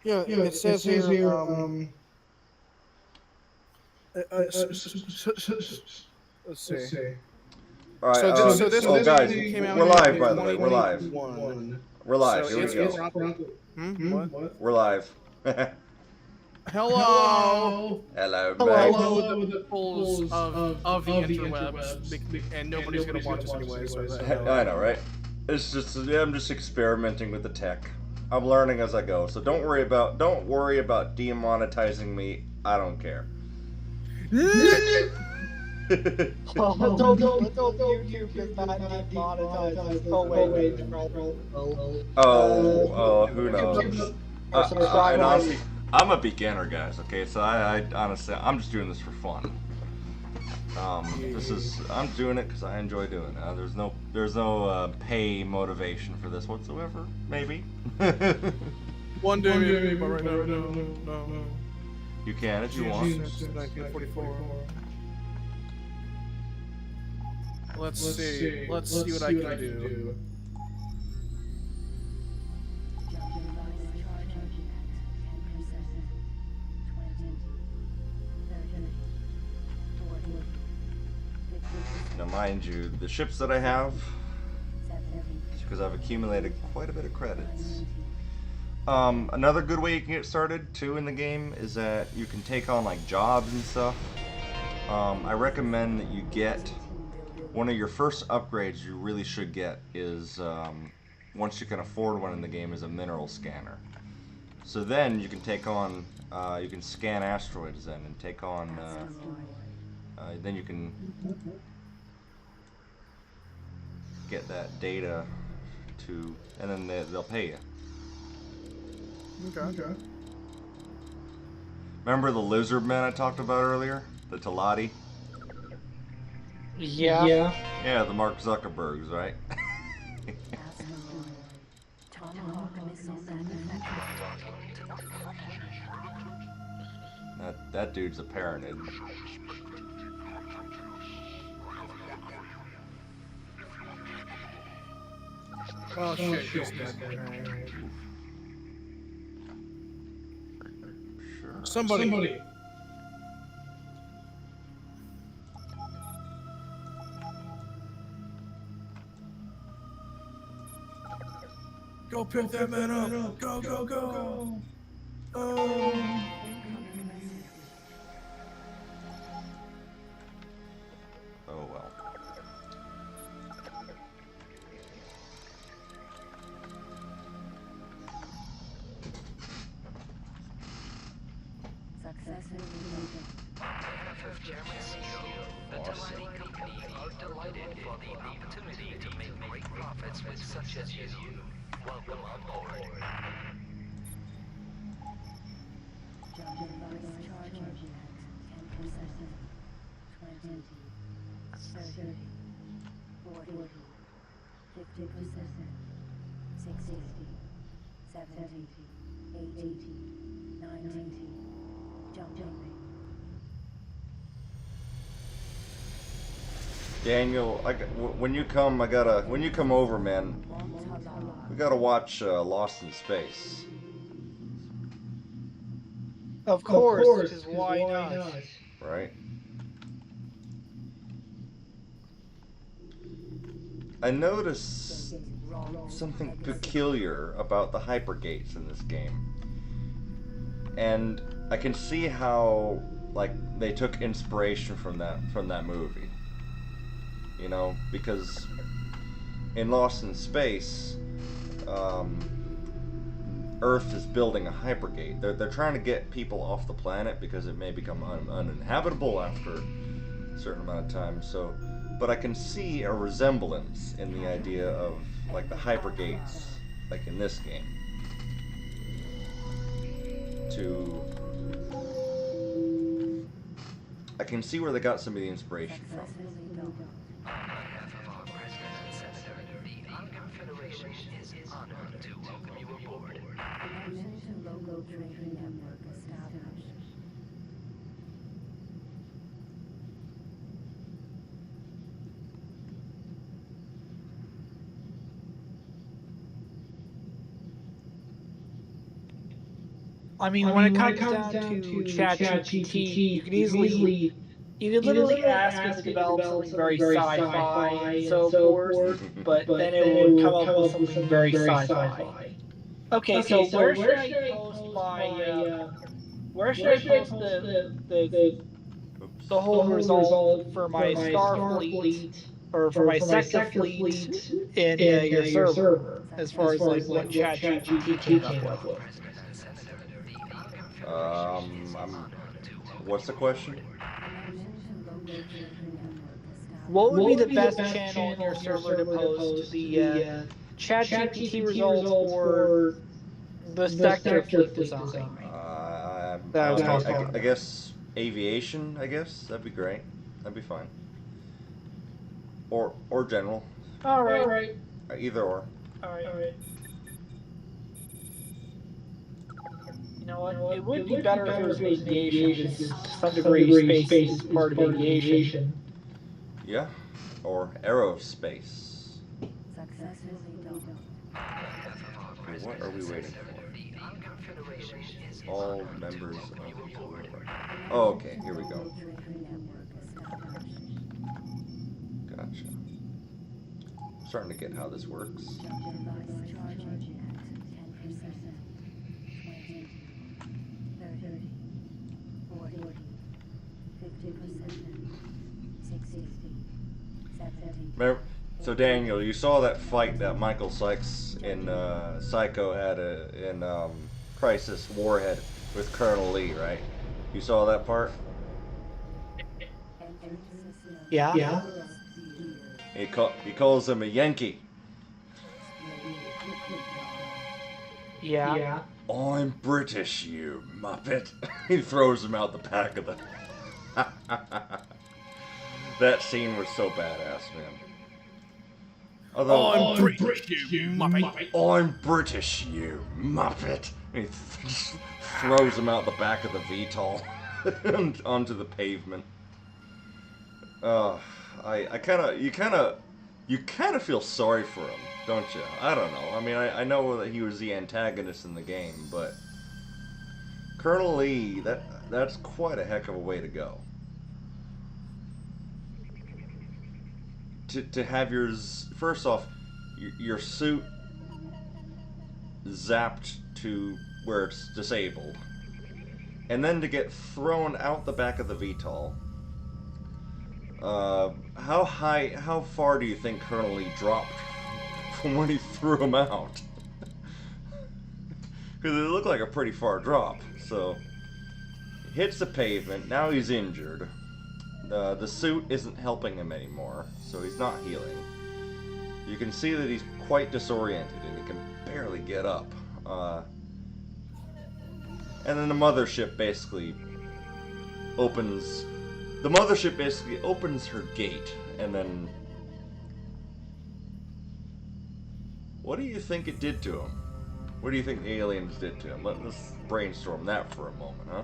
Yeah, it says here. Let's see. All right. So this Guys, game came out we're in live. By the way, we're live. 2021. We're live. So Here we it's go. what? We're live. Hello, Hello, hello, mate. the peoples of the interwebs, and nobody's gonna watch us anyway. So I hello. know, right? It's just I'm just experimenting with the tech. I'm learning as I go. So don't worry about demonetizing me. I don't care. Let's hope YouTube does not demonetize us. Oh wait, Who YouTube's knows? our And subscribers. honestly, I'm a beginner, guys. Okay, so I honestly, I'm just doing this for fun. I'm doing it because I enjoy doing it. There's no pay motivation for this whatsoever. Maybe. One day, maybe, but right now, no. You can if you want. Since 1944. Let's see. Let's see what I can do. Now, mind you, the ships that I have, it's because I've accumulated quite a bit of credits. Another good way you can get started too in the game is that you can take on like jobs and stuff. I recommend that you get one of your first upgrades you really should get is once you can afford one in the game is a mineral scanner. So then you can take on you can scan asteroids then and take on then you can get that data to and then they'll pay you. Okay. Remember the lizard men I talked about earlier? The Talati? Yeah. Yeah, the Mark Zuckerbergs, right? that dude's a paranid. Oh shit, he's dead. Sure. Somebody. Go pick that man up. Go. Oh. Oh well. The Talati Company are delighted for the opportunity to make great profits with such as you. Welcome on board. Daniel, when you come, when you come over, man, we gotta watch Lost in Space. Of course, because why not? Right? I noticed something peculiar about the hypergates in this game. And I can see how like they took inspiration from that movie. You know, because in Lost in Space, Earth is building a hypergate. They're trying to get people off the planet because it may become uninhabitable after a certain amount of time. So, but I can see a resemblance in the idea of like the hypergates, like in this game. I can see where they got some of the inspiration from. On behalf of our President and Senator, the Arkham Federation is honored to welcome you aboard. I mean, when it comes down to ChatGPT, you can easily, you can literally ask it to develop something very sci-fi and so forth, but then it would come up with something very sci-fi. Okay, so where should I post where should I post Oops. the whole result for my Starfleet or for my sector fleet in your server, as far as like what ChatGPT came up with? What's the question? What would be the best channel in your server to post the ChatGPT results for the sector fleet design that I was talking about? I guess aviation. I guess that'd be great. That'd be fine. Or general. All right. Either or. All right. You know what? It would be better if it was aviation. Because to some degree, space is part of aviation. Yeah. Or aerospace. Okay, what are we waiting for? All members of the board. Oh, okay, here we go. Gotcha. I'm starting to get how this works. Remember, so Daniel, you saw that fight that Michael Sykes in Psycho had in Crisis Warhead with Colonel Lee, right? You saw that part? Yeah. He calls him a Yankee. Yeah. I'm British, you muppet. He throws him out the back of the... That scene was so badass, man. Although, I'm British, you muppet. I'm British, you muppet. He throws him out the back of the VTOL onto the pavement. You kind of feel sorry for him, don't you? I don't know. I mean, I know that he was the antagonist in the game, but Colonel Lee, that's quite a heck of a way to go. To have first off, your suit zapped to where it's disabled, and then to get thrown out the back of the VTOL. How far do you think Colonel Lee dropped from when he threw him out? Because it looked like a pretty far drop. So, he hits the pavement, now he's injured. The suit isn't helping him anymore, so he's not healing. You can see that he's quite disoriented and he can barely get up. And then the mothership basically opens her gate, and then... What do you think it did to him? What do you think the aliens did to him? Let's brainstorm that for a moment, huh?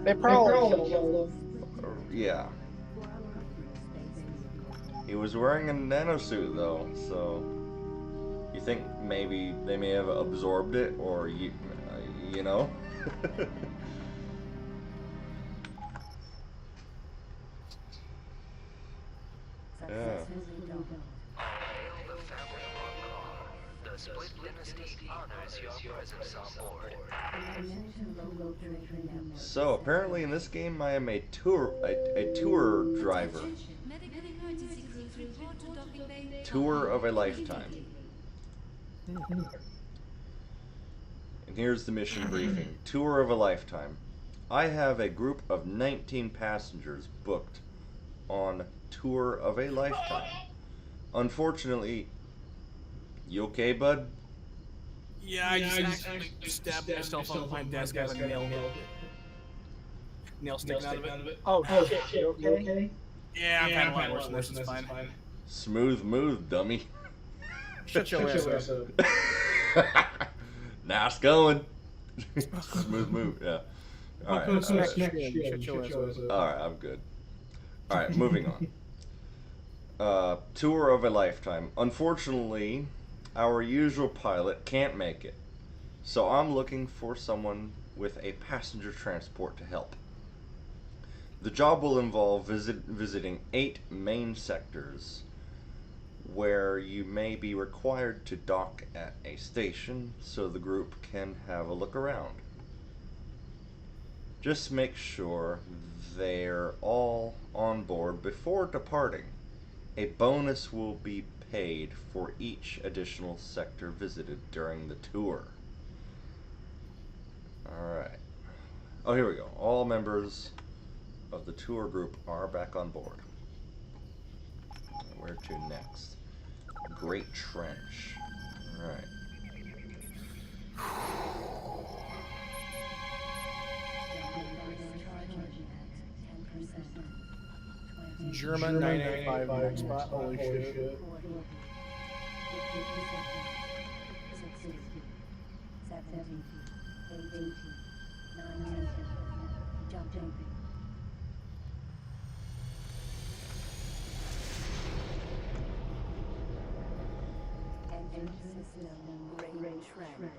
They probably killed him. Yeah. He was wearing a nanosuit, though, so... You think maybe they may have absorbed it, or you know? Yeah. The Split Dynasty honors your presence on board. So apparently in this game I am a tour driver. Tour of a lifetime. And here's the mission briefing. Tour of a lifetime. I have a group of 19 passengers booked on Tour of a Lifetime. Unfortunately, you okay, bud? Yeah, I just accidentally stabbed myself on my desk. I have a nail sticking out of it. Oh, shit, you okay? Yeah, I'm kind of like worse than this. It's fine. Smooth move, dummy. Shut your ass up. Nice going. Smooth move, yeah. Alright, Alright, I'm good. Alright, moving on. Tour of a Lifetime. Unfortunately, our usual pilot can't make it, so I'm looking for someone with a passenger transport to help. The job will involve visiting 8 main sectors where you may be required to dock at a station so the group can have a look around. Just make sure they're all on board before departing. A bonus will be paid for each additional sector visited during the tour. Alright. Oh, here we go. All members of the tour group are back on board. Where to next? Great Trench. Alright. German 985 next spot. Holy shit. Great Trench.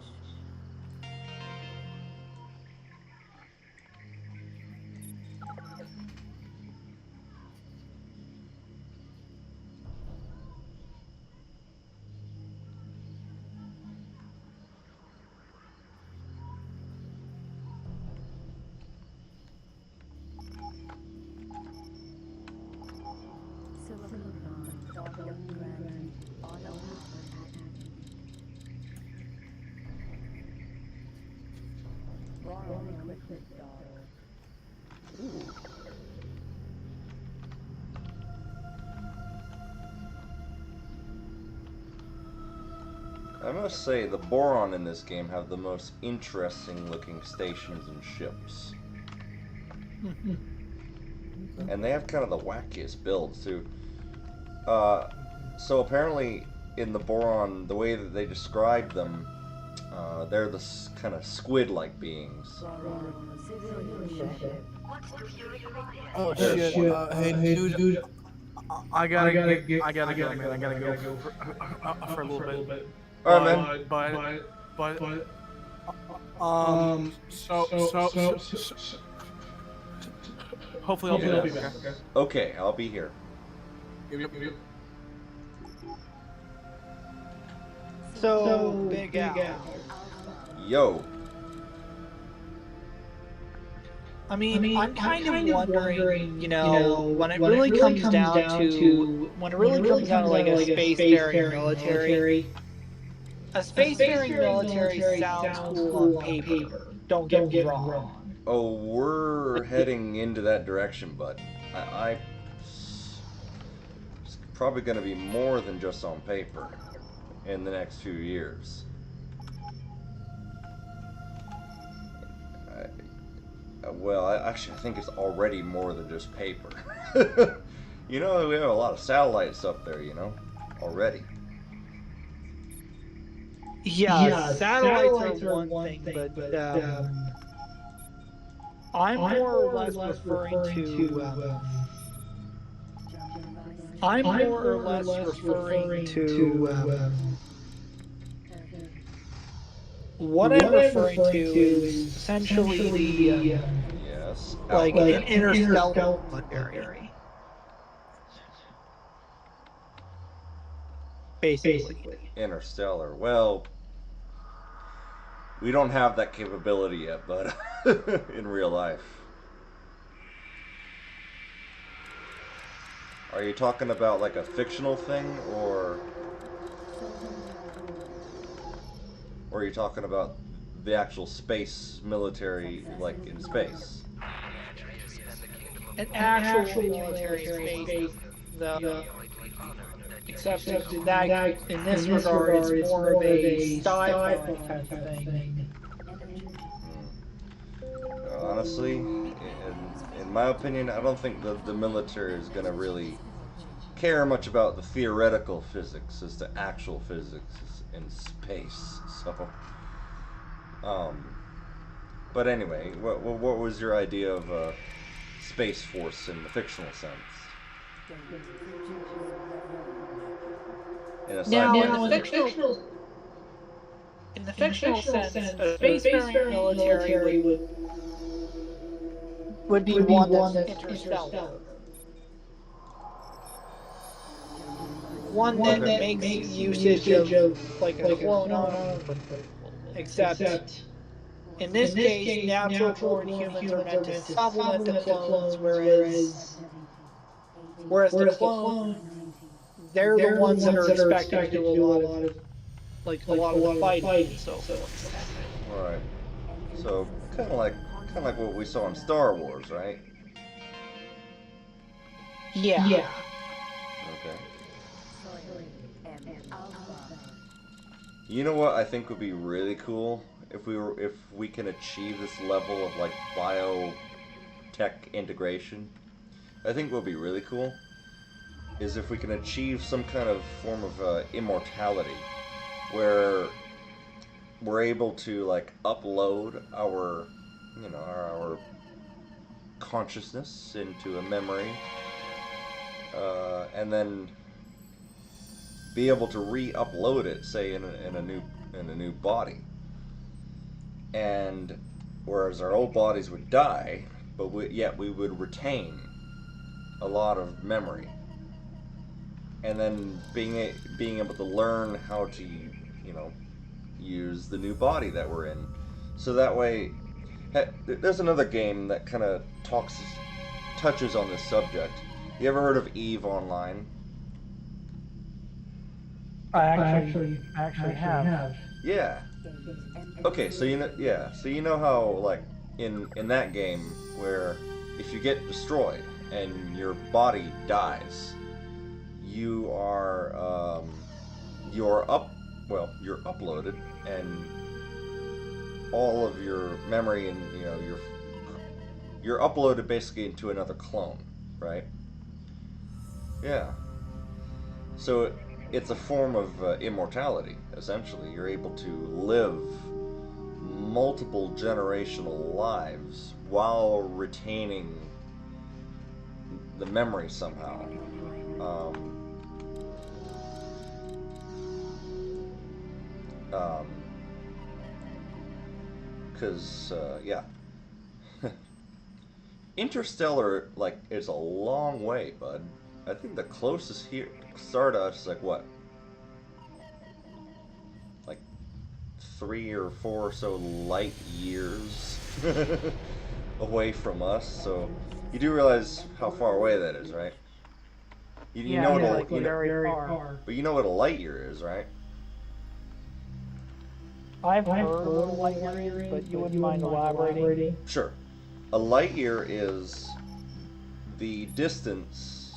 I must say, the Boron in this game have the most interesting looking stations and ships. And they have kind of the wackiest builds, too. So apparently, in the Boron, the way that they described them, they're the kind of squid-like beings. Oh shit. Hey dude. I gotta go, man. I gotta go for a little bit. Alright, man. But hopefully I'll be back. Okay, I'll be here. Yep. So, Big Al. Yo. I mean, I'm kind of wondering, you know, when it really comes down to like a spacefaring military, a spacefaring military sounds cool on paper. Don't get me wrong. Oh, we're heading into that direction, bud. It's probably going to be more than just on paper in the next few years. Well, actually, I think it's already more than just paper. You know, we have a lot of satellites up there, you know, already. Yeah, satellites are one thing, but I'm more or less referring to. I'm more or less referring to. What I'm referring to is essentially the Yes. like an interstellar area. Basically. Interstellar. Well, we don't have that capability yet, but in real life. Are you talking about like a fictional thing, or are you talking about the actual space military, like in space? An actual military space, though. Except that in this regard, it's more of a sci-fi kind of thing. Honestly, in my opinion, I don't think the military is going to really care much about the theoretical physics as to actual physics in space. So, but anyway, what was your idea of Space Force in the fictional sense? In a Now, sci-fi in the fictional sense, a spacefaring military would be one that's interstellar. One that makes usage of like a clone army, except in this case, natural-born humans are meant to supplement the clones, whereas the clone, they're the ones that are expected to do a lot of the fighting and so forth. Right. So kind of like what we saw in Star Wars, right? Yeah. Okay. You know what I think would be really cool if we can achieve this level of like biotech integration. I think what would be really cool is if we can achieve some kind of form of immortality, where we're able to like upload our, our consciousness into a memory, and then be able to re-upload it, say in a new body. And whereas our old bodies would die, but yet we would retain a lot of memory, and then being able to learn how to, use the new body that we're in. So that way, there's another game that kind of touches on this subject. You ever heard of EVE Online? I actually have. Yeah. Okay, so you know how like in that game where if you get destroyed and your body dies, you're uploaded, and all of your memory and you're uploaded basically into another clone, right? Yeah. So it's a form of immortality, essentially. You're able to live multiple generational lives while retaining the memory somehow. Because, yeah. Interstellar, like, is a long way, bud. I think the closest here, Stardust, is like what? Like 3 or 4 or so light years away from us. So you do realize how far away that is, right? You know what very far. but you know what a light year is, right? I've heard what a light year is, but you wouldn't mind elaborating? Sure. A light year is the distance,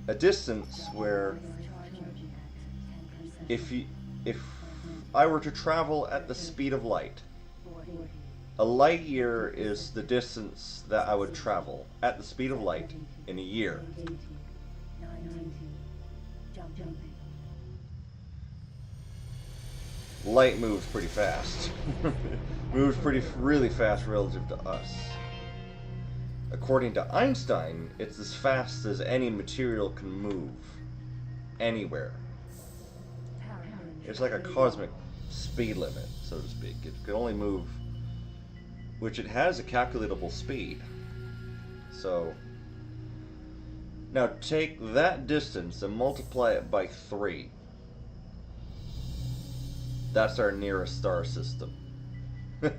a distance where if I were to travel at the speed of light, a light year is the distance that I would travel at the speed of light in a year. Light moves pretty fast. Moves really fast relative to us. According to Einstein, it's as fast as any material can move anywhere. It's like a cosmic speed limit, so to speak. It can only move, which it has a calculatable speed. So now take that distance and multiply it by 3. That's our nearest star system. Of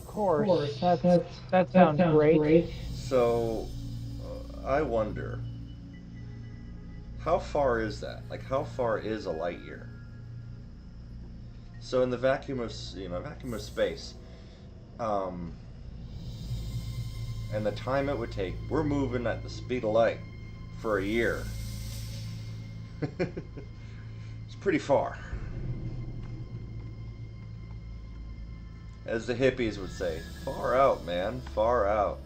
course. That sounds great. So, I wonder, how far is that? Like, how far is a light year? So in the vacuum of space, and the time it would take, we're moving at the speed of light for a year. It's pretty far. As the hippies would say, far out, man, far out.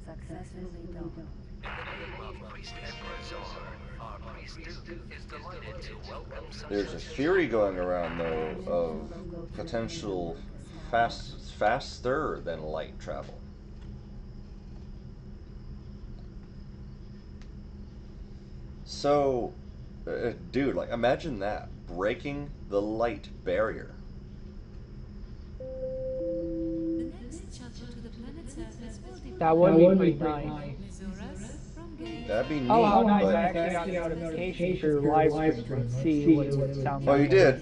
Successfully done. In the name of Priest Emperor Zor, our Priest Duke is delighted to welcome such There's a theory going around though of potential faster than light travel. So, dude, like imagine that, breaking the light barrier. The next shuttle to the planet's surface will depart. That would be pretty nice. Missoras from Gate. That'd be neat. Oh, how nice! I but... actually got a notification for your live stream. Let's see what it sounds Oh, like. you did?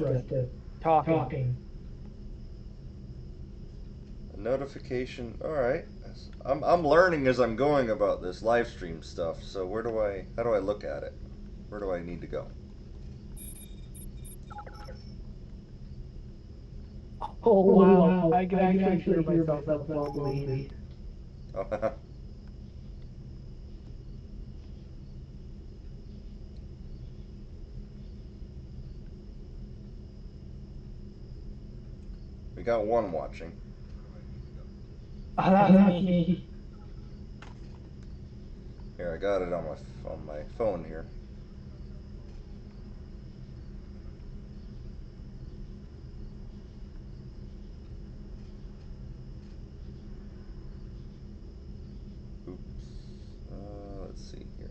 Talking. A notification. All right. I'm learning as I'm going about this live stream stuff. So how do I look at it? Where do I need to go? Oh wow! I can actually hear myself vocally. Oh, we got one watching. Oh, that's me. Here, I got it on my phone here. Oops. Let's see here.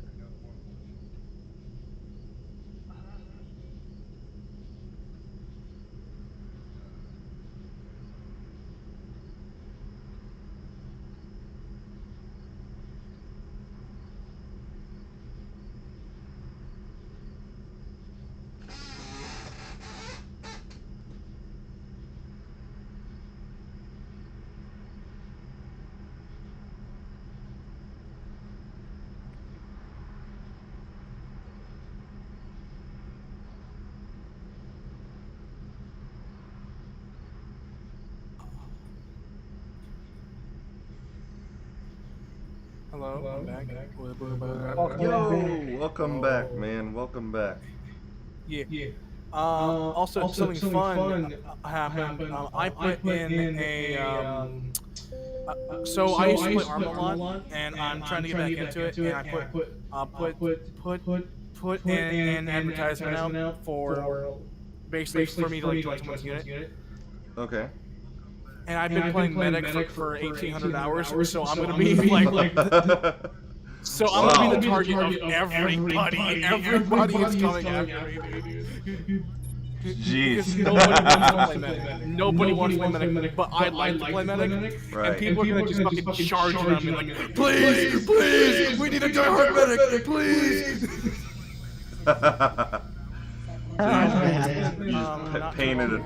Hello, I'm back. Yo, welcome back, man. Welcome back. Yeah. Also, something fun happened. I put in a. So I used to play ARMA a lot, and I'm trying to get back into it. And I put in an advertisement out for basically for me to like join someone's unit. Okay. And I've been playing Medic for 1,800 hours, so I'm gonna be like. So I'm gonna be the target of everybody. Everybody is coming after me. Jeez. Nobody wants to play Medic, but I like to play Medic. Right. And people are gonna just fucking charge around me like, please, we need a diehard Medic, please. Painted it.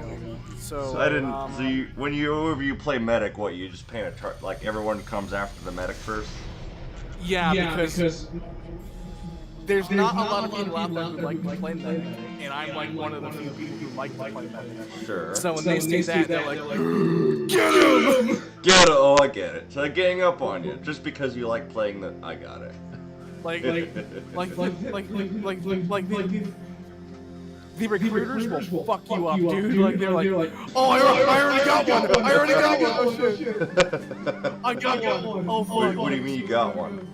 So I didn't. So when you play Medic, what you just paint like everyone comes after the Medic first? Yeah, because there's not a lot of people out there who like to play Medic, and I'm like one of the few people who like to play Medic. Sure. So when they see that, they're like, get him! Get it! Oh, I get it. So they gang up on you just because you like playing the. I got it. The recruiters will fuck you up, dude. Like they're like, oh, I already got one. I already got one. Oh shit. I got one. Oh fuck. What do you mean you got one?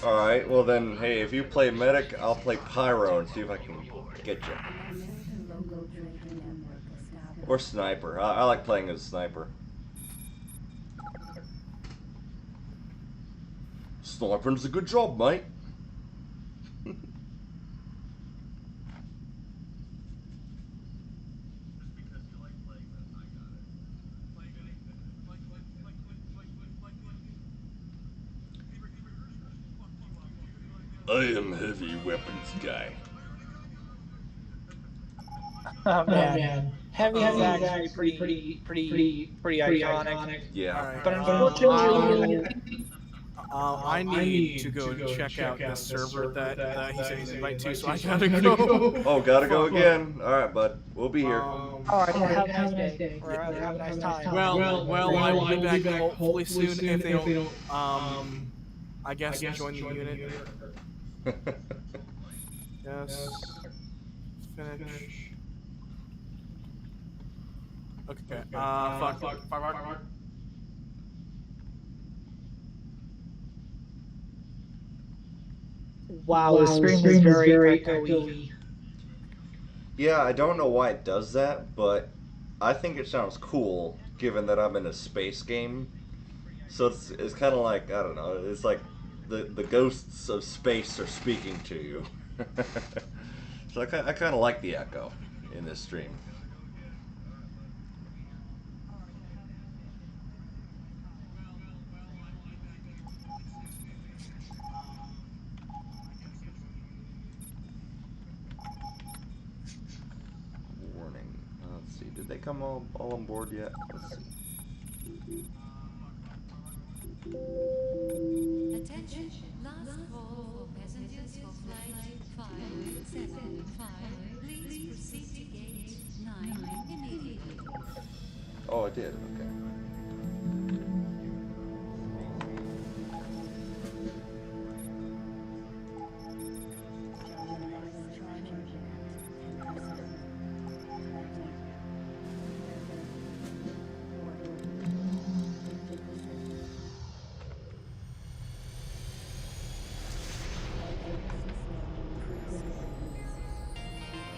Alright, well then, hey, if you play Medic, I'll play Pyro and see if I can get you. Or Sniper. I like playing as Sniper. Sniping's a good job, mate. I am heavy weapons guy. Oh man. Heavy is actually pretty iconic. Yeah. But unfortunately, I need to go check out the server that he said he's invited to, so I gotta go. Oh, gotta go again. Alright, bud. We'll be here. alright, have a nice day. Or have a nice time. Well, I will be back hopefully soon if they don't, I guess join the unit. Yes. Finish. Okay. Fuck. Wow, the stream is very echoey. Yeah, I don't know why it does that, but I think it sounds cool given that I'm in a space game. So it's kind of like, I don't know, it's like the ghosts of space are speaking to you. So I kind of like the echo in this stream. Warning. Let's see. Did they come all on board yet? Let's see. Attention, last call for passengers for flight 575. Please proceed to gate 9 immediately. Oh, I did. Okay.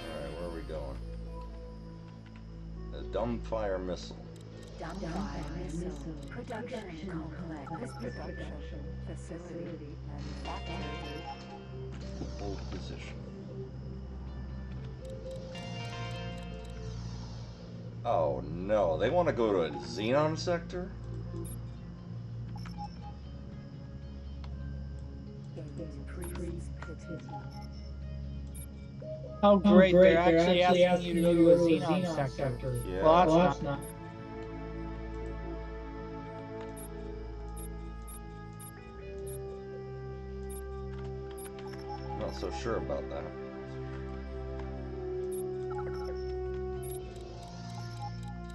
Alright, where are we going? The Dumbfire missile. Dumbfire missile production complex. Production facility manufactured. Hold position. Oh no, they want to go to a Xenon sector? Oh great, they're actually asking you to go to a Xenon sector. Yeah. Well, that's not. Not so sure about that.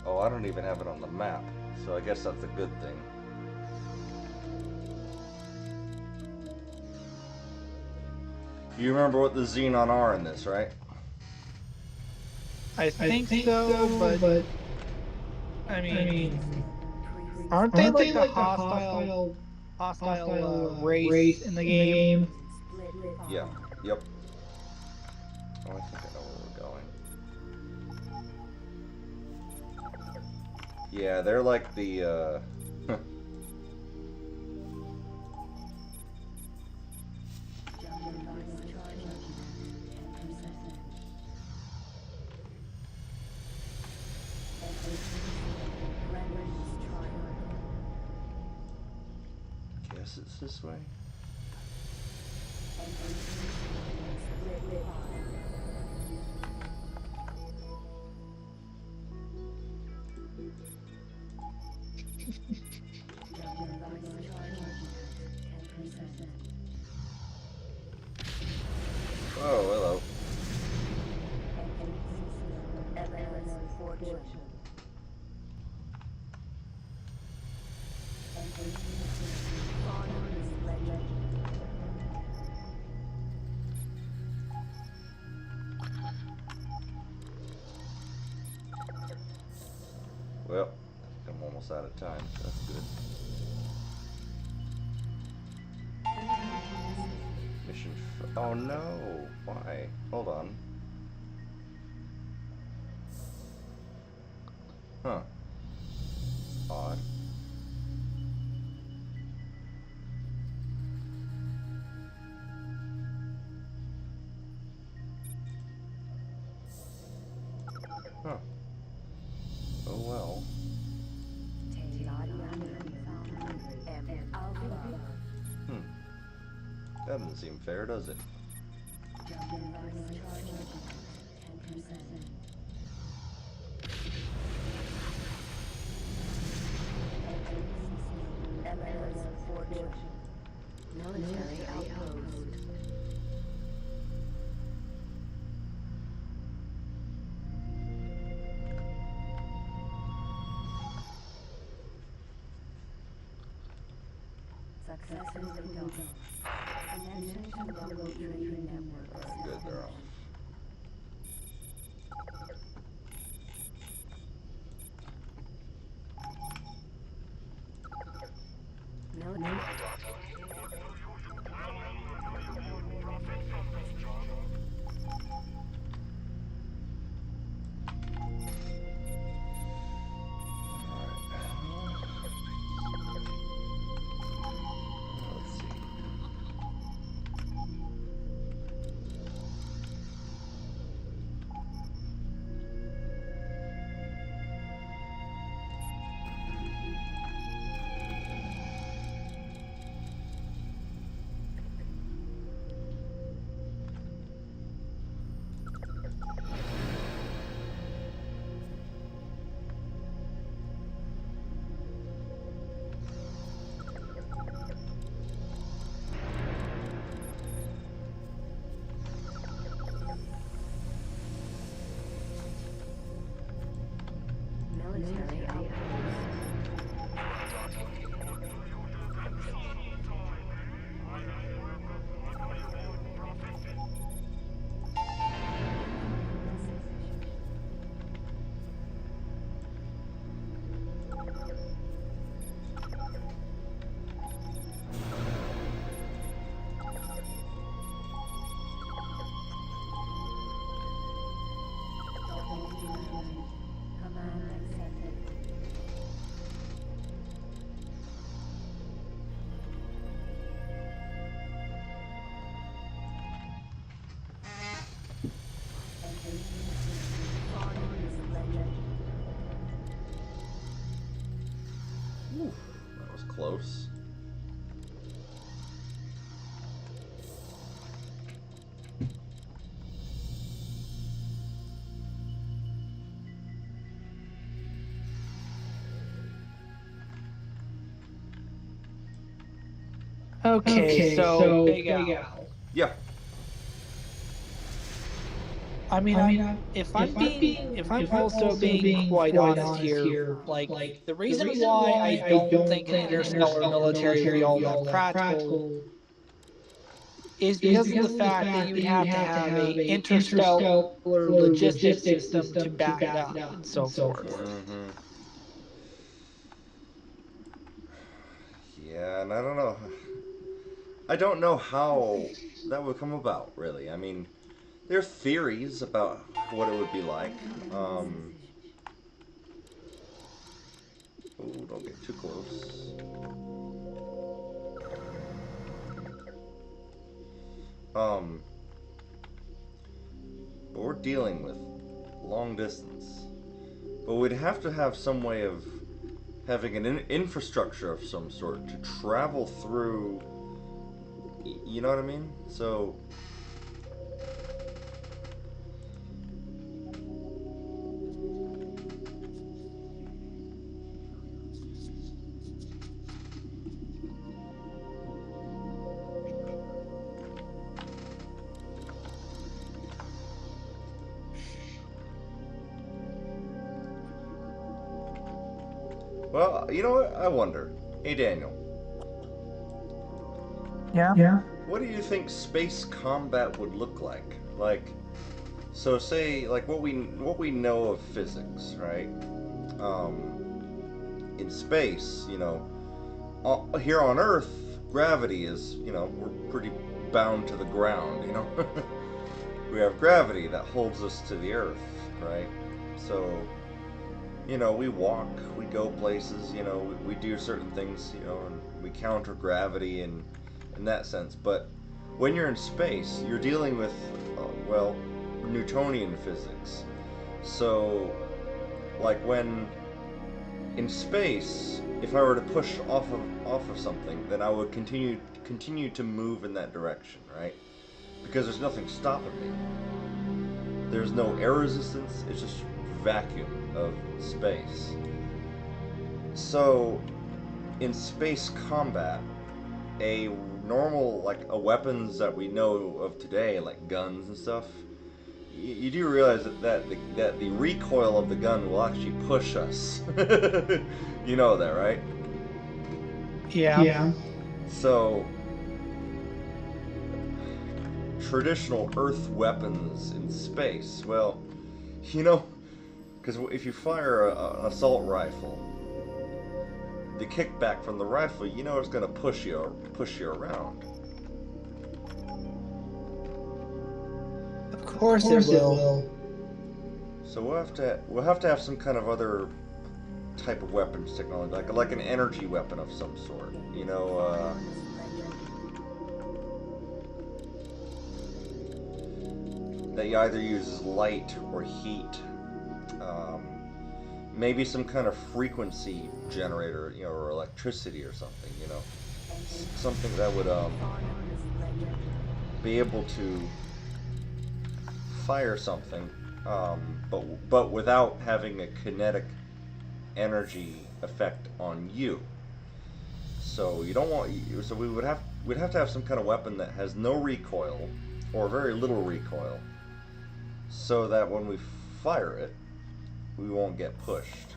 Oh, I don't even have it on the map, so I guess that's a good thing. You remember what the Xenon are in this, right? I think so, but I mean, aren't they like the hostile race in the game? Yeah. Yep. Oh, I think I know where we're going. Yeah, they're like the, guess it's this way. Oh, hello. Well, I think I'm almost out of time, so that's good. Mission. Oh no! Why? Hold on. Huh. Odd. Huh. Oh well. That doesn't seem fair, does it? Military outpost. Successfully done. Connection to local trading network. Good, they're off. Let's see. Military outpost. Command accepted. That was close. Okay, so Big Al. Yeah. I mean, if I'm also being quite honest here, like the reason why I don't think an interstellar military would be all that practical is because of the fact that you would have to have a interstellar logistics system to back it up and so forth. Mm-hmm. Yeah, and I don't know. I don't know how that would come about, really. I mean, there are theories about what it would be like. Ooh, don't get too close. But we're dealing with long distance. But we'd have to have some way of having an infrastructure of some sort to travel through. You know what I mean? So. Well, you know what? I wonder. Hey, Daniel. Yeah? What do you think space combat would look like? Like, so say, like what we know of physics, right? In space, you know, here on Earth, gravity is, you know, we're pretty bound to the ground, you know. We have gravity that holds us to the Earth, right? So, you know, we walk, we go places, you know, we do certain things, you know, and we counter gravity in that sense. But when you're in space, you're dealing with, well, Newtonian physics. So, like when in space, if I were to push off of something, then I would continue to move in that direction, right? Because there's nothing stopping me. There's no air resistance. It's just vacuum of space. So, in space combat, a normal, like a weapons that we know of today, like guns and stuff, you do realize that the recoil of the gun will actually push us. You know that, right? Yeah. So, traditional Earth weapons in space, well, you know, because if you fire an assault rifle, the kickback from the rifle, you know it's gonna push you around. Of course it will. So we'll have to have some kind of other type of weapons technology, like an energy weapon of some sort. You know, that you either uses light or heat. Maybe some kind of frequency generator, you know, or electricity or something. You know, something that would be able to fire something, but without having a kinetic energy effect on you. So you don't want. So we'd have to have some kind of weapon that has no recoil or very little recoil, so that when we fire it, we won't get pushed.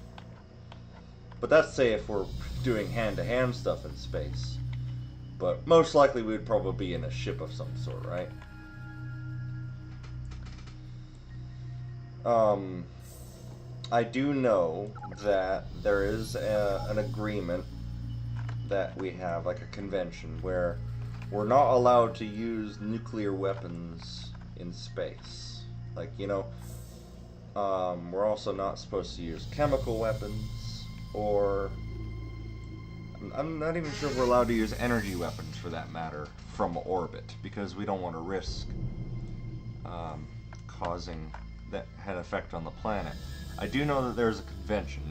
But that's say if we're doing hand-to-hand stuff in space. But most likely we would probably be in a ship of some sort, right? I do know that there is an agreement that we have, like a convention, where we're not allowed to use nuclear weapons in space. Like, you know, we're also not supposed to use chemical weapons, or I'm not even sure if we're allowed to use energy weapons for that matter from orbit, because we don't want to risk causing that had effect on the planet. I do know that there's a convention.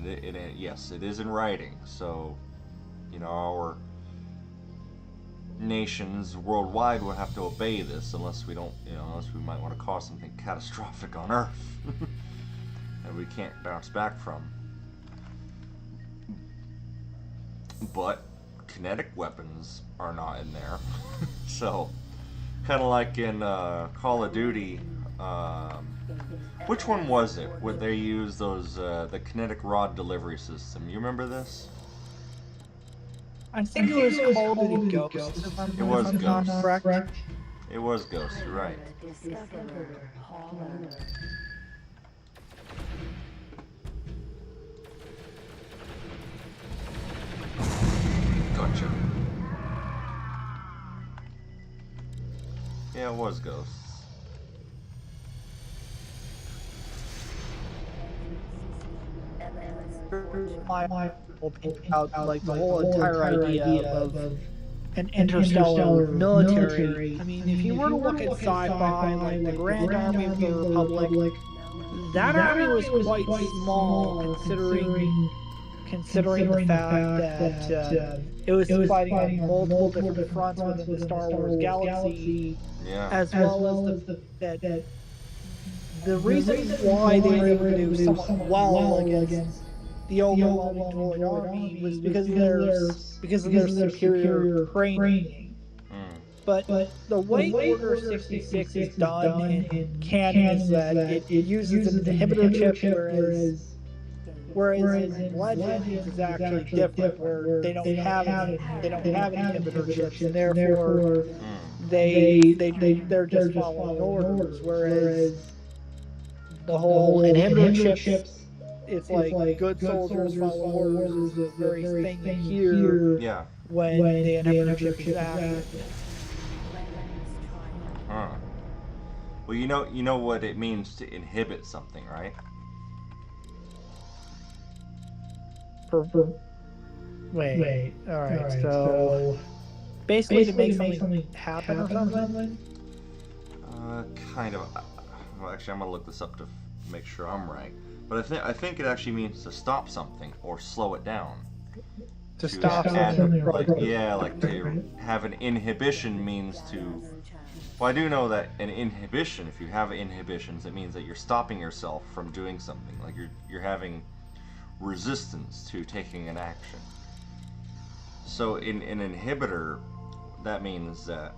Yes, it is in writing, so you know our nations worldwide will have to obey this, unless we don't, you know, unless we might want to cause something catastrophic on Earth that we can't bounce back from. But kinetic weapons are not in there. So, kind of like in Call of Duty, which one was it where they used those the kinetic rod delivery system? You remember this? I think it was Call of Duty Ghosts. It was Ghosts. Correct. It was Ghost, you're right. Discover Hollow. Gotcha. Yeah, it was Ghosts. My out like the whole entire idea of an interstellar military. I mean, if you were to look at sci-fi, like the Grand Army of the Republic, that army was quite small considering the fact that it was fighting on multiple different fronts within the Star Wars galaxy, Yeah. as well as the reason why they were able to do somewhat well against the overwhelming droid army was because of their superior training. But the way Order 66 is done in canon is that it uses an inhibitor chip, whereas in Legends it's actually different, where they don't have any inhibitor chips, and therefore they're just following orders. Whereas the whole inhibitor chips, it's like good soldiers follow orders is the very thing you hear Yeah. when the inhibitor chip is active. Huh. Well, you know what it means to inhibit something, right? Wait. All right. So basically to make something happen or something. Kind of. Well, actually, I'm gonna look this up to make sure I'm right. But I think it actually means to stop something or slow it down. To stop add, something. like to have an inhibition means to. Well, I do know that an inhibition, if you have inhibitions, it means that you're stopping yourself from doing something. Like you're having resistance to taking an action. So in an inhibitor, that means that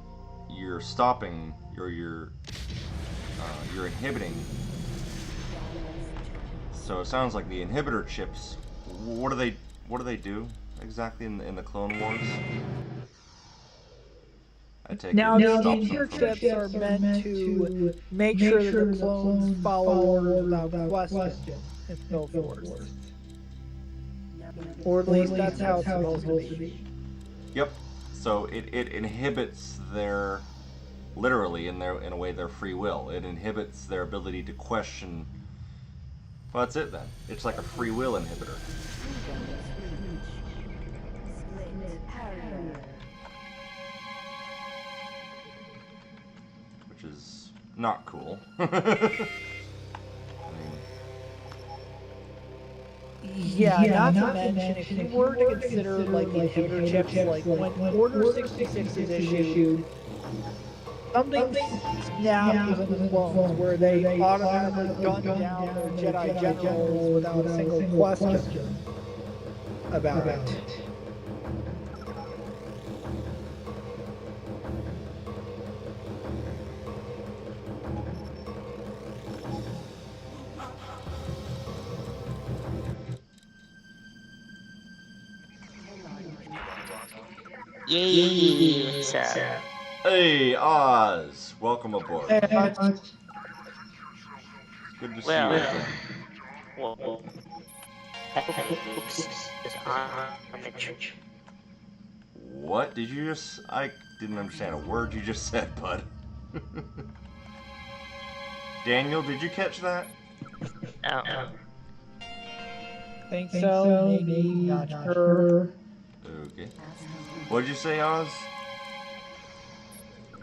you're stopping or you're inhibiting. So it sounds like the inhibitor chips. What do they do exactly in the Clone Wars? I take Now it the stops them inhibitor from- chips are meant to make sure that the clones follow orders without question and so forth. Or at least that's how it's supposed to be. Yep. So it inhibits their, literally in a way, their free will. It inhibits their ability to question. Well, that's it then. It's like a free will inhibitor. Split Harrier. Which is not cool. I mean, Yeah, not to mention, if you were to consider like the inhibitor chips, like when Order 66 is issued, something snapped within the clones where they automatically gunned down their Jedi generals without a single question about it. Yay, what's up? hey, Oz! Welcome aboard. Good to see you Well, again. well, oops, is on the church. What did you just... I didn't understand a word you just said, bud. Daniel, did you catch that? Oh, Think so, maybe, not sure. Okay. What did you say, Oz?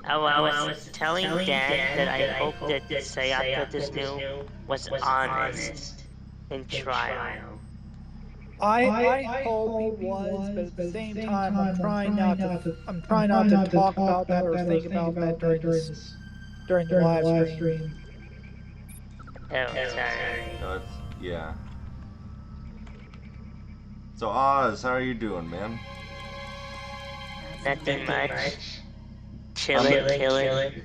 I was telling Dan that I hope that Sayaka this new was honest in trial. I hope he was, but at the same time, I'm trying not to talk about that or think about that during the live stream. Oh, sorry. No, it's... yeah. So, Oz, how are you doing, man? Nothing much. Chilling.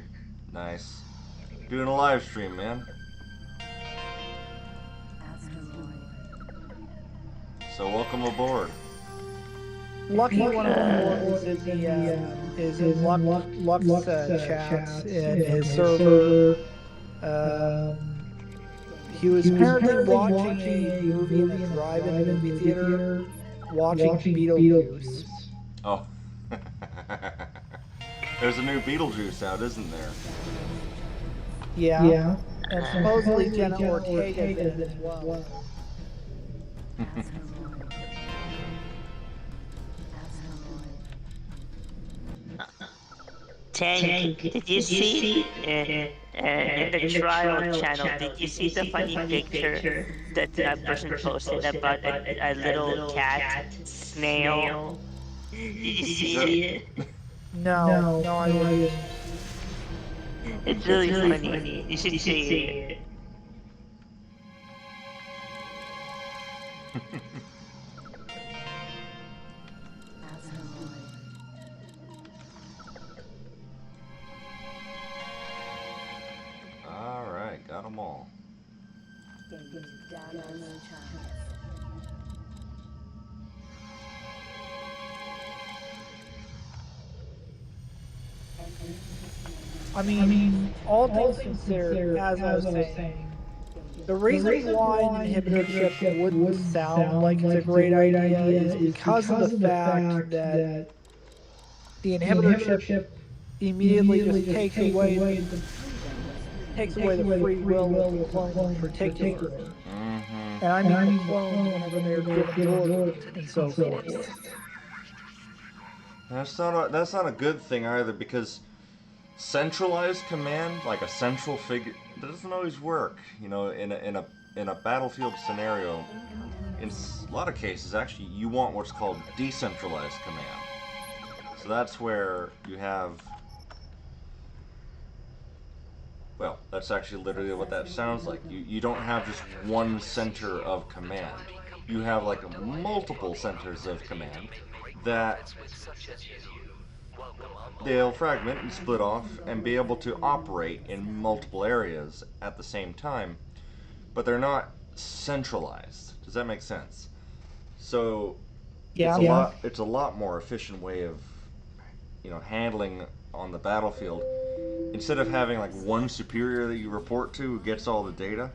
Nice. Doing a live stream, man. So, welcome aboard. Lucky one of the is in Lux chats in his server. He was apparently watching a movie in the drive-in movie theater, watching Beetlejuice. Oh. There's a new Beetlejuice out, isn't there? Yeah. And supposedly Jenna Ortega's in it as well. Tank, did you see in the trial channel? Did you see the funny picture that that person posted about a little cat snail? Did you see it? No, I didn't. It's really funny. You should see it. Alright, got them all. I mean, all things considered, as I was saying, the reason why an inhibitor chip wouldn't sound like it's a great idea is because of the fact that the inhibitor chip immediately just takes away the free will of the clone in particular. And I mean the clones whenever they're given orders and so forth. That's not a good thing either, because centralized command, like a central figure, that doesn't always work. You know, in a battlefield scenario, in a lot of cases, actually, you want what's called decentralized command. So that's where you have, well, that's actually literally what that sounds like. You don't have just one center of command. You have like multiple centers of command that they'll fragment and split off and be able to operate in multiple areas at the same time, but they're not centralized. Does that make sense? So it's a lot more efficient way of, you know, handling on the battlefield. Instead of having like one superior that you report to who gets all the data,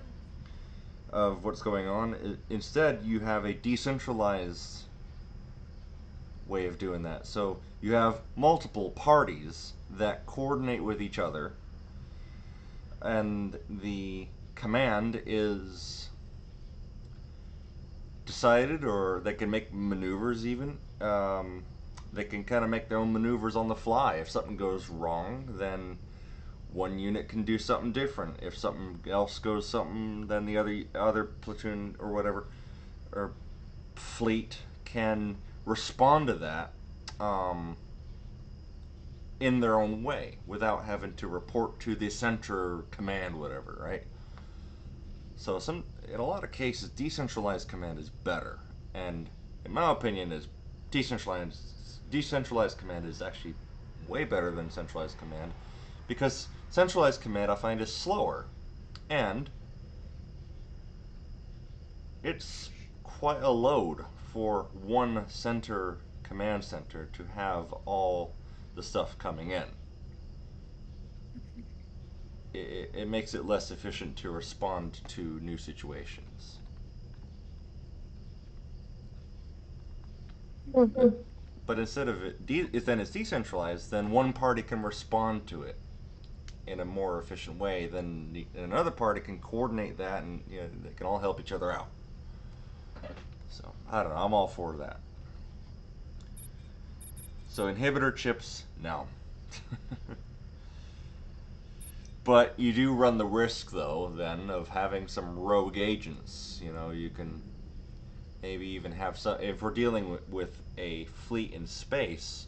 of what's going on. Instead, you have a decentralized way of doing that. So you have multiple parties that coordinate with each other, and the command is decided, or they can make maneuvers even. They can kind of make their own maneuvers on the fly. If something goes wrong, then one unit can do something different. If something else goes something, then the other platoon or whatever, or fleet can respond to that in their own way without having to report to the center command, whatever, right? So in a lot of cases, decentralized command is better, and in my opinion, decentralized command is actually way better than centralized command, because centralized command I find is slower, and it's quite a load for one command center to have all the stuff coming in. It makes it less efficient to respond to new situations. But instead of then it's decentralized, then one party can respond to it in a more efficient way. Then another party can coordinate that, and they can all help each other out. So I don't know. I'm all for that. So inhibitor chips, no. But you do run the risk, though, then, of having some rogue agents. You can maybe even have some, if we're dealing with a fleet in space,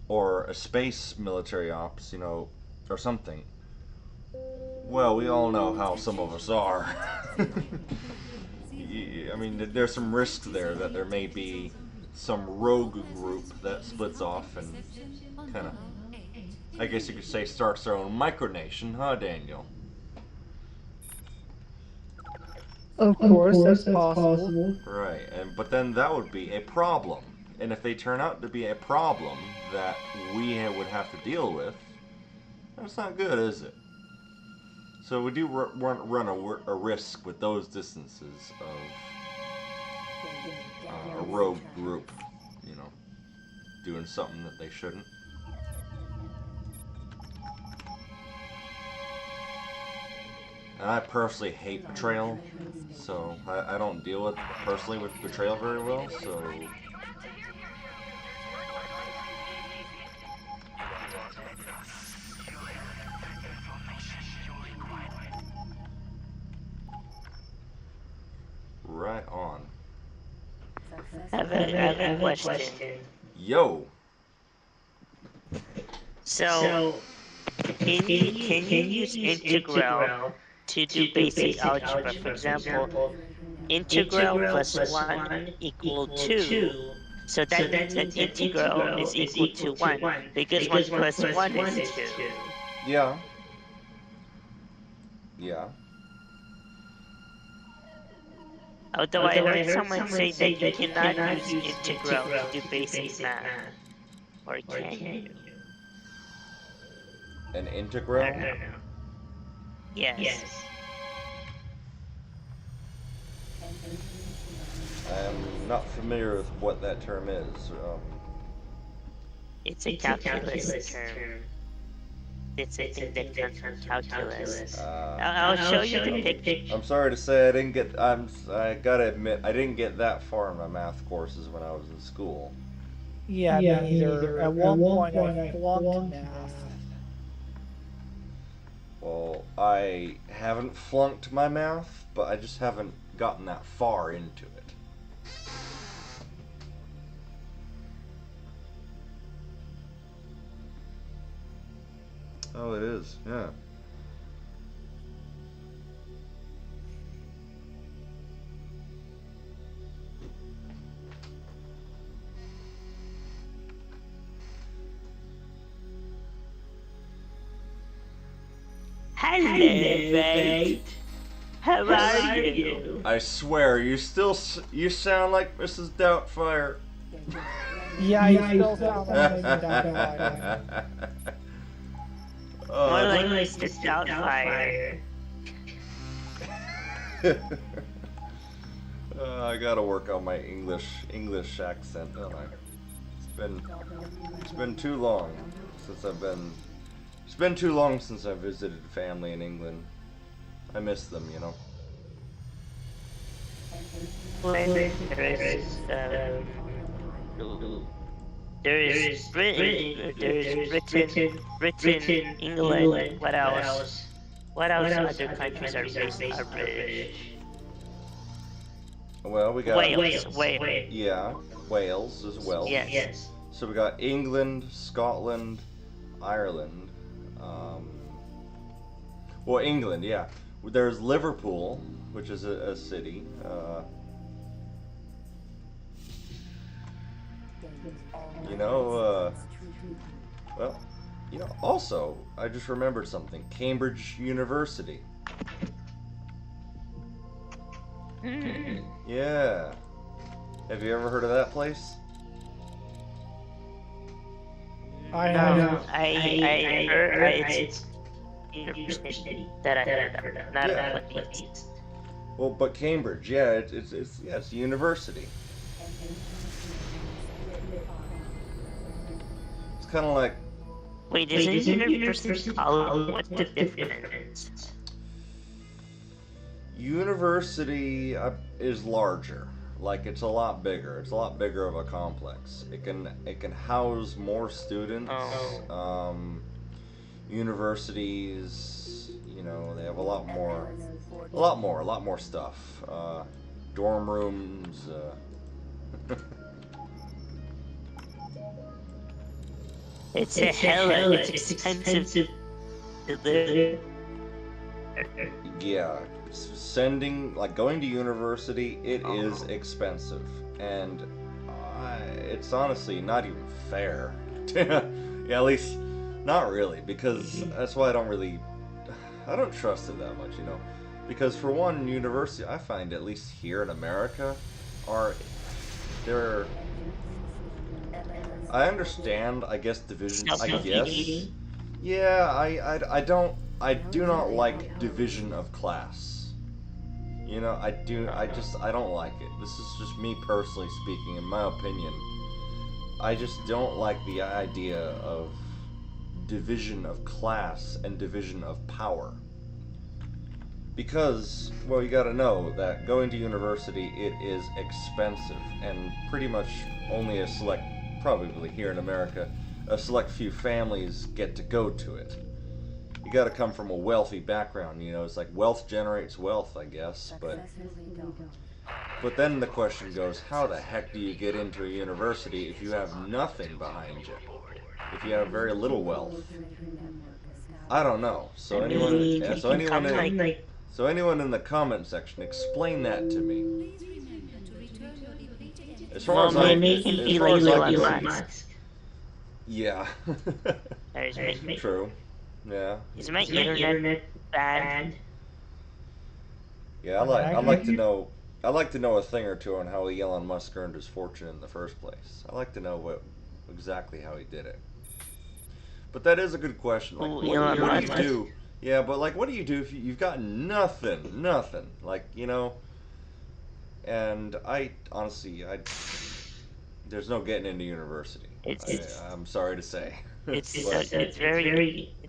or a space military ops, or something. Well, we all know how some of us are. I mean, there's some risk there that there may be some rogue group that splits off and kind of, I guess you could say, starts their own micronation, huh, Daniel? Of course, that's possible. Right, but then that would be a problem. And if they turn out to be a problem that we would have to deal with, that's not good, is it? So we do run a risk with those distances of a rogue group, doing something that they shouldn't. And I personally hate betrayal, so I don't deal personally with betrayal very well, so... Right on. I have a question. Yo! So, can you use integral to do basic algebra? For example, integral plus 1 equal 2. So that means that integral is equal to 1, because 1 plus 1 is 2. Yeah. Yeah. Although I heard someone say that you cannot use integral to do basic math. Or can you? An integral? Yes. I'm not familiar with what that term is. It's a calculus term. It's a thing that comes from calculus. I'll show you the picture. I'm sorry to say I didn't get. I gotta admit I didn't get that far in my math courses when I was in school. Yeah, me neither. At one point I flunked math. Well, I haven't flunked my math, but I just haven't gotten that far into it. Oh, it is, yeah. Hello, mate. How are you? I swear, you sound like Mrs. Doubtfire. Yeah, you still sound like that. More like Mr. Doubtfire. I gotta work on my English accent, don't I? It's been too long since It's been too long since I visited family in England. I miss them, you know. There's Britain, England. What else? What else? Other countries are British. Well, we got Wales. Yeah, Wales as well. Yes. So we got England, Scotland, Ireland. Well, England, yeah. There's Liverpool, which is a city. Well, also, I just remembered something. Cambridge University. Yeah. Have you ever heard of that place? I have. I heard it's university that I heard of, not Yeah. what it is. Well, but Cambridge, yeah, it's a university. It's kind of like Wait, isn't university college? What's the difference? university is larger. Like it's a lot bigger. It's a lot bigger of a complex. It can house more students. Oh. Universities, they have a lot more stuff. Dorm rooms. It's expensive to live. Yeah, going to university, it is expensive, and it's honestly not even fair. Yeah, at least not really, because that's why I don't trust it that much, because for one, university, I find at least here in America, I understand, I guess, division, yeah, I do not like division of class. I don't like it. This is just me personally speaking, in my opinion. I just don't like the idea of division of class and division of power. Because, well, you gotta know that going to university, it is expensive, and pretty much only probably here in America, a select few families get to go to it. You gotta come from a wealthy background, it's like wealth generates wealth, I guess, but then the question goes, how the heck do you get into a university if you have nothing behind you? If you have very little wealth? I don't know. So anyone in the comment section, explain that to me. Please remember to return your depleted energy. As far as I know. Yeah. True. Yeah. Is my internet bad? Yeah, I'd like to know a thing or two on how Elon Musk earned his fortune in the first place. I'd like to know exactly how he did it. But that is a good question. Like, what do you do? Yeah, but what do you do if you've got nothing? And I honestly, there's no getting into university. I'm sorry to say. It's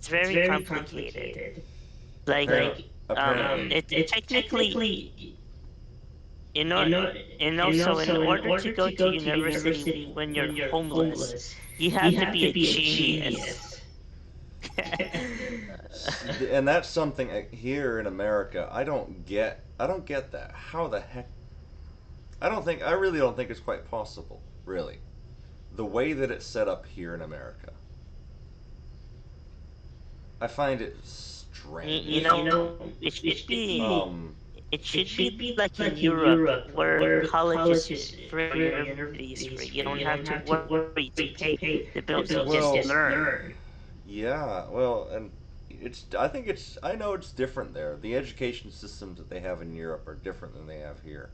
very complicated. It technically, in order to go to university when you're homeless, you have to be a genius. And that's something here in America I don't get that. How the heck? I really don't think it's quite possible, really. The way that it's set up here in America. I find it strange. It should be like in Europe, where college is free, university is free. You don't have to worry to pay the bills, you just learn. Yeah, well, and I know it's different there. The education systems that they have in Europe are different than they have here.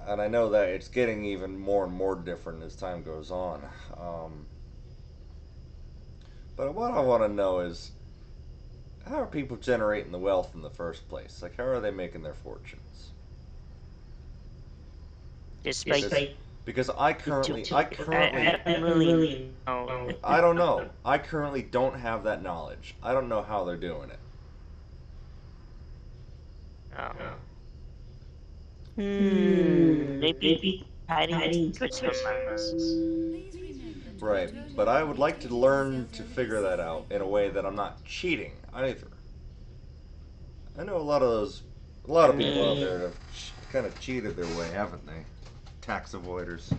And I know that it's getting even more and more different as time goes on. But what I want to know is, how are people generating the wealth in the first place? Like, how are they making their fortunes? Just by Because I currently I don't really know. I don't know. I currently don't have that knowledge. I don't know how they're doing it. Maybe hiding secrets from us. Please remember to Right, return but your I would like to identities learn to self-evidently figure that out in a way that I'm not cheating either. I know a lot of people out there have kind of cheated their way, haven't they? Tax avoiders.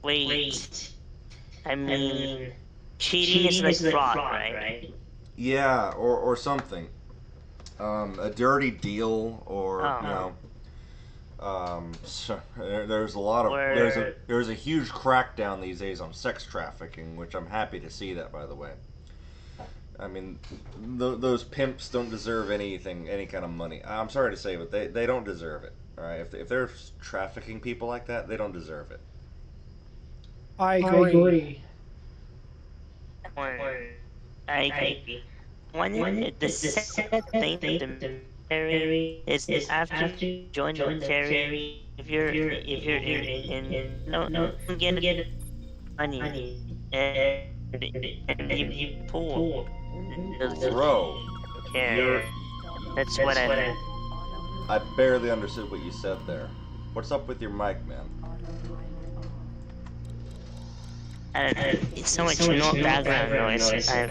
Wait. I mean, cheating is like fraud, right? Yeah, or something. A dirty deal, or you know, so there's a lot of there's a huge crackdown these days on sex trafficking, which I'm happy to see that, by the way. I mean, those pimps don't deserve any kind of money. I'm sorry to say, but they don't deserve it. All right, if they're trafficking people like that, they don't deserve it. I agree. I agree. The sad thing with the military is after you join the military, if you're in no don't get money and you poor, Bro, care. That's what I barely understood what you said there. What's up with your mic, man? I don't know. It's so much no background noise. I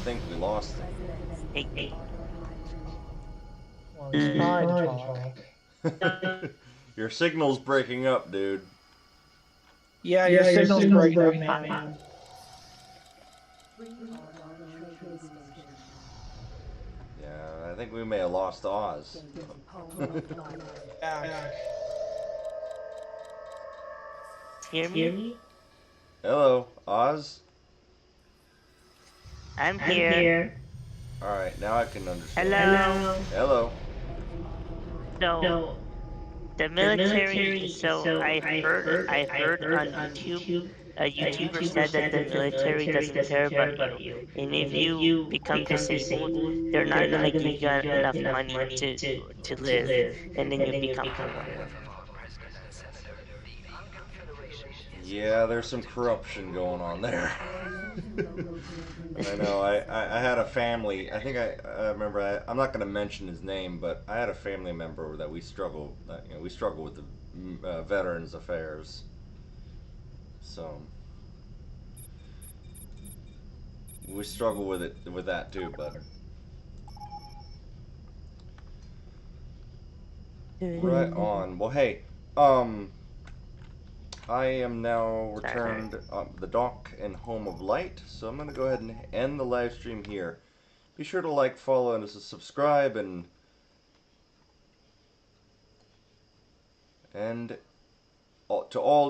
think we lost it. Hey, Well, he's trying to talk. Your signal's breaking up, dude. Yeah, your signal's breaking up, man. Yeah, I think we may have lost Oz. Yeah. hear me? Hello, Oz? I'm here. Alright, now I can understand. Hello. Hello. So, the military. So I heard on YouTube. A YouTuber said that the military doesn't care about you, and if you become disabled, they're not gonna give you enough money to live, and then you become poor. Yeah, there's some corruption going on there. I know. I had a family. I think I remember. I'm not going to mention his name, but I had a family member that we struggle. We struggle with the Veterans Affairs. So we struggle with that too, but. Right on. Well, hey, I am now returned the dock and home of light, so I'm going to go ahead and end the live stream here. Be sure to like, follow, and subscribe, and to all